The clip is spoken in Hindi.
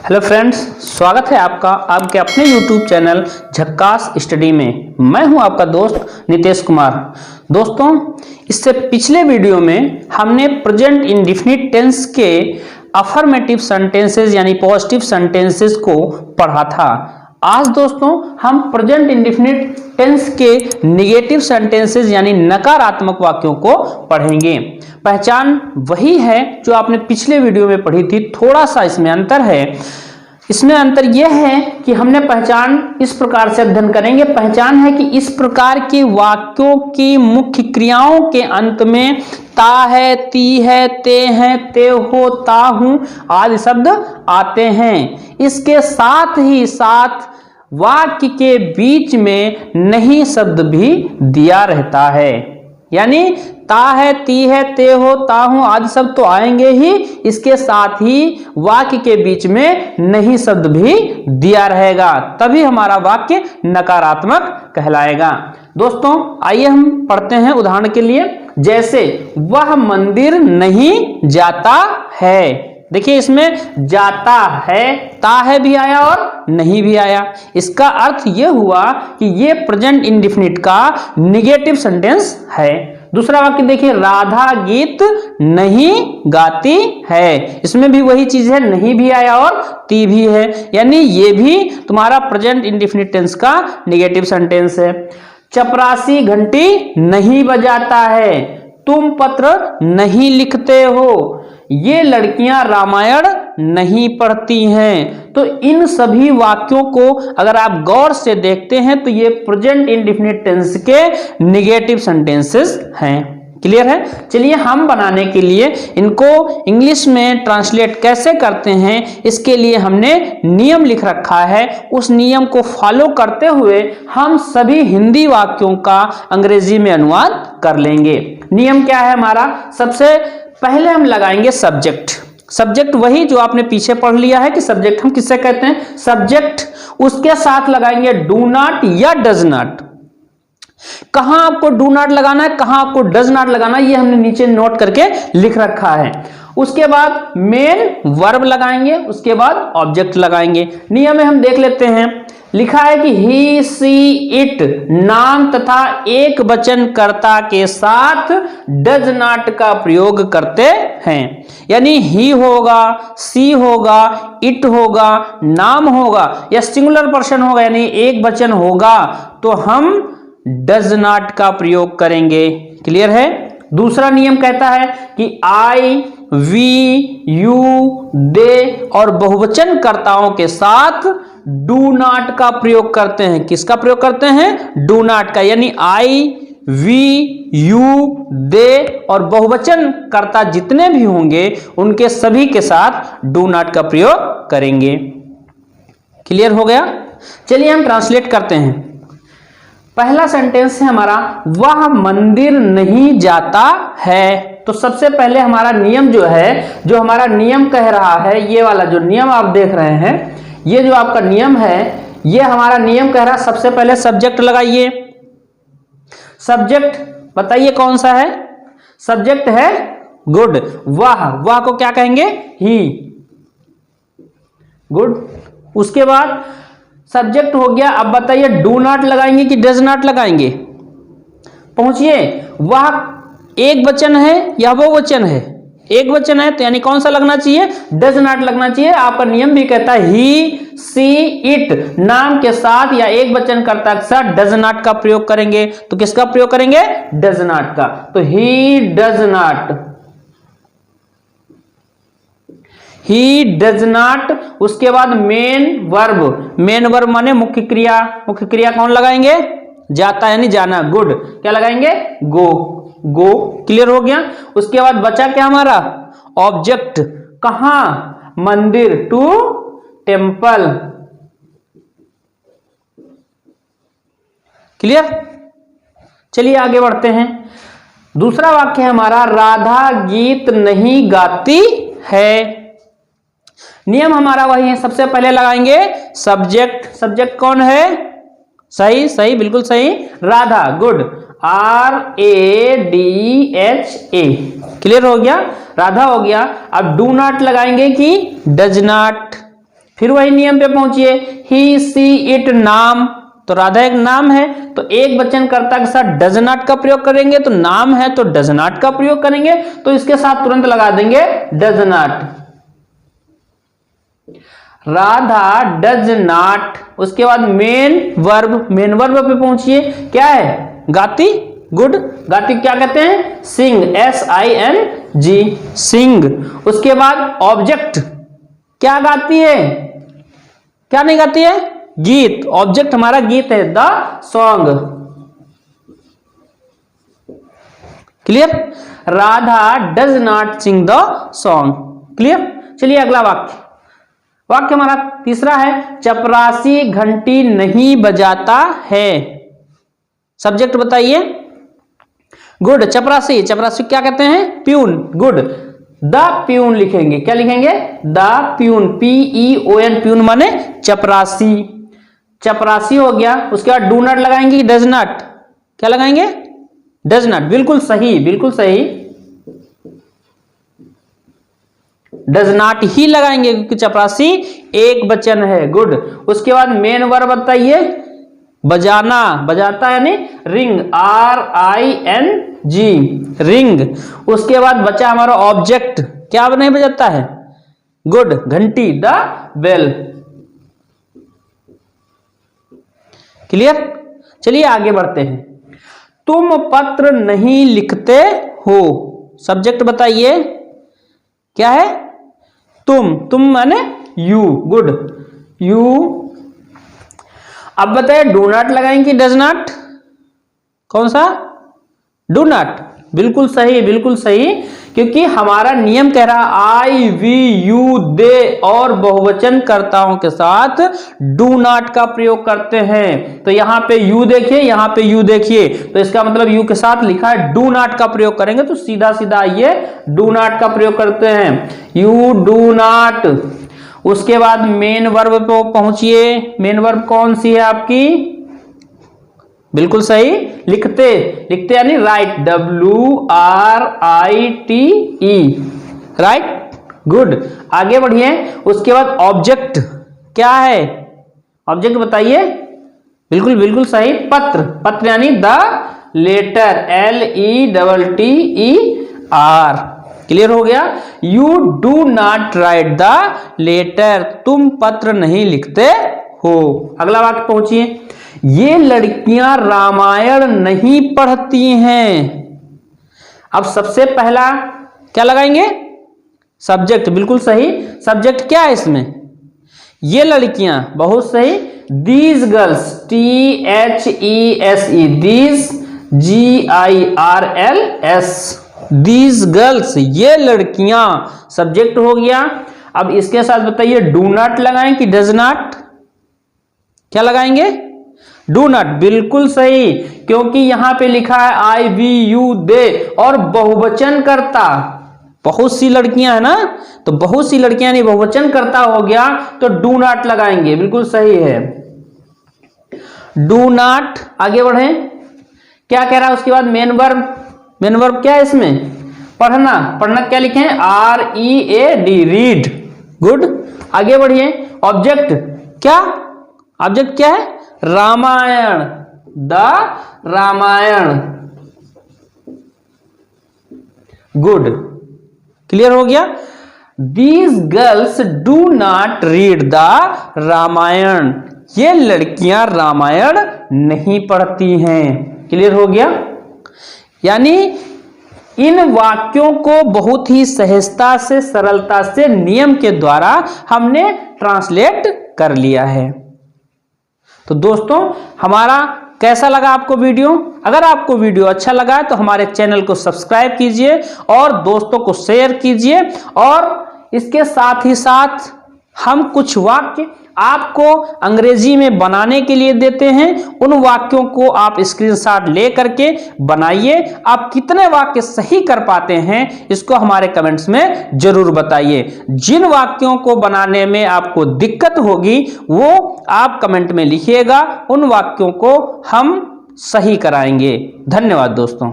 हेलो फ्रेंड्स, स्वागत है आपका आपके अपने YouTube चैनल झक्कास स्टडी में। मैं हूं आपका दोस्त नितेश कुमार। दोस्तों, इससे पिछले वीडियो में हमने प्रेजेंट इंडेफिनिट टेंस के अफर्मेटिव सेंटेंसेस यानी पॉजिटिव सेंटेंसेस को पढ़ा था। आज दोस्तों हम प्रेजेंट इंडेफिनिट टेंस के निगेटिव सेंटेंसेस यानी नकारात्मक वाक्यों को पढ़ेंगे। पहचान वही है जो आपने पिछले वीडियो में पढ़ी थी, थोड़ा सा इसमें अंतर है। इसमें अंतर यह है कि हमने पहचान इस प्रकार से अध्ययन करेंगे। पहचान है कि इस प्रकार के वाक्यों की मुख्य क्रियाओं के अंत में ता है, ती है, ते हैं, ते हो, ता हूं आदि शब्द आते हैं। इसके साथ ही साथ वाक्य के बीच में नहीं शब्द भी दिया रहता है, यानी ता है, ती है, ते हो, ता हूं आदि शब्द तो आएंगे ही, इसके साथ ही वाक्य के बीच में नहीं शब्द भी दिया रहेगा, तभी हमारा वाक्य नकारात्मक कहलाएगा। दोस्तों आइए हम पढ़ते हैं उदाहरण के लिए। जैसे वह मंदिर नहीं जाता है। देखिए इसमें जाता है, ता है भी आया और नहीं भी आया। इसका अर्थ यह हुआ कि यह प्रेजेंट इंडेफिनिट का निगेटिव सेंटेंस है। दूसरा वाक्य देखिए, राधा गीत नहीं गाती है। इसमें भी वही चीज है, नहीं भी आया और ती भी है, यानी ये भी तुम्हारा प्रेजेंट इंडेफिनिट टेंस का निगेटिव सेंटेंस है। चपरासी घंटी नहीं बजाता है। तुम पत्र नहीं लिखते हो। ये लड़कियां रामायण नहीं पढ़ती हैं। तो इन सभी वाक्यों को अगर आप गौर से देखते हैं तो ये प्रेजेंट इंडेफिनिट टेंस के निगेटिव सेंटेंसेस हैं। क्लियर है? चलिए हम बनाने के लिए इनको इंग्लिश में ट्रांसलेट कैसे करते हैं, इसके लिए हमने नियम लिख रखा है। उस नियम को फॉलो करते हुए हम सभी हिंदी वाक्यों का अंग्रेजी में अनुवाद कर लेंगे। नियम क्या है हमारा? सबसे पहले हम लगाएंगे सब्जेक्ट। सब्जेक्ट वही जो आपने पीछे पढ़ लिया है कि सब्जेक्ट हम किससे कहते हैं, सब्जेक्ट। उसके साथ लगाएंगे डू नॉट या डज नॉट। कहां आपको डू नॉट लगाना है, कहां आपको डज नॉट लगाना है, ये हमने नीचे नोट करके लिख रखा है। उसके बाद मेन वर्ब लगाएंगे, उसके बाद ऑब्जेक्ट लगाएंगे। नियम में हम देख लेते हैं। लिखा है कि ही, सी, इट नाम तथा एक वचन कर्ता के साथ डज नॉट का प्रयोग करते हैं, यानी ही होगा, सी होगा, इट होगा, नाम होगा या सिंगुलर पर्सन होगा यानी एक वचन होगा तो हम डज नॉट का प्रयोग करेंगे। क्लियर है? दूसरा नियम कहता है कि आई, वी, यू, दे और बहुवचन कर्ताओं के साथ डू नॉट का प्रयोग करते हैं। किसका प्रयोग करते हैं? डू नॉट का, यानी आई, वी, यू, दे और बहुवचन कर्ता जितने भी होंगे उनके सभी के साथ डू नॉट का प्रयोग करेंगे। क्लियर हो गया? चलिए हम ट्रांसलेट करते हैं। पहला सेंटेंस है हमारा, वह मंदिर नहीं जाता है। तो सबसे पहले हमारा नियम जो है, जो हमारा नियम कह रहा है, ये वाला जो नियम आप देख रहे हैं, ये जो आपका नियम है, ये हमारा नियम कह रहा है सबसे पहले सब्जेक्ट लगाइए। सब्जेक्ट बताइए कौन सा है? सब्जेक्ट है गुड। वह को क्या कहेंगे? ही। गुड। उसके बाद सब्जेक्ट हो गया। अब बताइए डू नॉट लगाएंगे कि डज नॉट लगाएंगे? पहुंचिए। वह एक वचन है या वो वचन है? एक वचन है तो यानी कौन सा लगना चाहिए? डज नॉट लगना चाहिए। आपका नियम भी कहता है ही, सी, इट नाम के साथ या एक वचन कर्ता के साथ डज नॉट का प्रयोग करेंगे। तो किसका प्रयोग करेंगे? डज नॉट का। तो he does not, he does not. उसके बाद मेन वर्ब, मेन वर्ब माने मुख्य क्रिया। मुख्य क्रिया कौन लगाएंगे? जाता यानी जाना। गुड। क्या लगाएंगे? गो। गो। क्लियर हो गया? उसके बाद बचा क्या हमारा? ऑब्जेक्ट। कहां? मंदिर, टू टेम्पल। क्लियर? चलिए आगे बढ़ते हैं। दूसरा वाक्य है हमारा, राधा गीत नहीं गाती है। नियम हमारा वही है, सबसे पहले लगाएंगे सब्जेक्ट। सब्जेक्ट कौन है? सही, सही, बिल्कुल सही, राधा। गुड। RADHA। क्लियर हो गया? राधा हो गया। अब डू नॉट लगाएंगे कि डज नॉट। फिर वही नियम पे पहुंचिए, ही सी इट नाम, तो राधा एक नाम है, तो एक वचनकर्ता के साथ डज नॉट का प्रयोग करेंगे, तो नाम है तो डज नॉट का प्रयोग करेंगे, तो इसके साथ तुरंत लगा देंगे does not. Radha does not, उसके बाद मेन वर्ब, मेन वर्ब पे पहुंचिए, क्या है, गाती, गुड, गाती क्या कहते हैं, सिंग, SING, सिंग। उसके बाद ऑब्जेक्ट, क्या गाती है, क्या नहीं गाती है, गीत, ऑब्जेक्ट हमारा गीत है, the song. Clear, Radha does not sing the song. Clear, चलिए अगला वाक्य, वाक्य हमारा तीसरा है, चपरासी घंटी नहीं बजाता है। सब्जेक्ट बताइए, गुड, चपरासी, चपरासी क्या कहते हैं, प्यून, गुड, द प्यून लिखेंगे, क्या लिखेंगे, द प्यून, PEON, प्यून माने चपरासी, चपरासी हो गया। उसके बाद डू नॉट लगाएंगे, डज नॉट, क्या लगाएंगे, डज नॉट, बिल्कुल सही, बिल्कुल सही, डज नॉट ही लगाएंगे क्योंकि चपरासी एक वचन है, गुड। उसके बाद मेन वर्ब बताइए, बजाना, बजाता यानी रिंग, RING, रिंग। उसके बाद बचा हमारा ऑब्जेक्ट, क्या नहीं बजाता है, गुड, घंटी, द बेल। क्लियर, चलिए आगे बढ़ते हैं। तुम पत्र नहीं लिखते हो, सब्जेक्ट बताइए, क्या है, तुम माने यू, गुड, यू। अब बताइए डू नॉट लगाएंगे, डज नॉट, कौन सा, डू नॉट, बिल्कुल सही, बिल्कुल सही, क्योंकि हमारा नियम कह रहा आई, वी, यू, दे और बहुवचन कर्ताओं के साथ डू नॉट का प्रयोग करते हैं। तो यहां पे यू देखिए, यहां पे यू देखिए, तो इसका मतलब यू के साथ लिखा है डू नॉट का प्रयोग करेंगे, तो सीधा सीधा आइए डू नॉट का प्रयोग करते हैं, यू डू नॉट। उसके बाद मेन वर्ब पे पहुंचिए, मेन वर्ब कौन सी है आपकी, बिल्कुल सही, लिखते, लिखते यानी राइट, WRITE, राइट, गुड। आगे बढ़िए। उसके बाद ऑब्जेक्ट, क्या है, ऑब्जेक्ट बताइए, बिल्कुल बिल्कुल सही, पत्र, पत्र यानी द लेटर, LETTER। क्लियर हो गया, you do not write the letter, तुम पत्र नहीं लिखते हो। अगला वाक्य पहुंचिए, ये लड़कियां रामायण नहीं पढ़ती हैं। अब सबसे पहला क्या लगाएंगे, सब्जेक्ट, बिल्कुल सही, सब्जेक्ट क्या है इसमें, ये लड़कियां, बहुत सही, these girls, THESE, these, GIRLS, these girls, ये लड़कियां, सब्जेक्ट हो गया। अब इसके साथ बताइए डू नॉट लगाएं कि डज नॉट, क्या लगाएंगे, डू नॉट, बिल्कुल सही, क्योंकि यहां पे लिखा है आई, वी, यू, दे और बहुवचन करता, बहुत सी लड़कियां है ना, तो बहुत सी लड़कियां नहीं, बहुवचन करता हो गया, तो डू नॉट लगाएंगे, बिल्कुल सही है, डू नॉट। आगे बढ़े, क्या कह रहा है उसके बाद मेन वर्ब, मेन वर्ब क्या है इसमें, पढ़ना, पढ़ना क्या लिखे, READ, रीड, गुड। आगे बढ़िए, ऑब्जेक्ट, क्या, ऑब्जेक्ट क्या है, Ramayan, the Ramayan, good. Clear हो गया, these girls do not read the Ramayan, ये लड़कियां रामायण नहीं पढ़ती हैं। क्लियर हो गया, यानी इन वाक्यों को बहुत ही सहजता से, सरलता से, नियम के द्वारा हमने ट्रांसलेट कर लिया है। तो दोस्तों हमारा कैसा लगा आपको वीडियो, अगर आपको वीडियो अच्छा लगा है तो हमारे चैनल को सब्सक्राइब कीजिए और दोस्तों को शेयर कीजिए, और इसके साथ ही साथ हम कुछ वाक्य आपको अंग्रेजी में बनाने के लिए देते हैं, उन वाक्यों को आप स्क्रीनशॉट ले करके बनाइए। आप कितने वाक्य सही कर पाते हैं इसको हमारे कमेंट्स में जरूर बताइए। जिन वाक्यों को बनाने में आपको दिक्कत होगी वो आप कमेंट में लिखिएगा, उन वाक्यों को हम सही कराएंगे। धन्यवाद दोस्तों।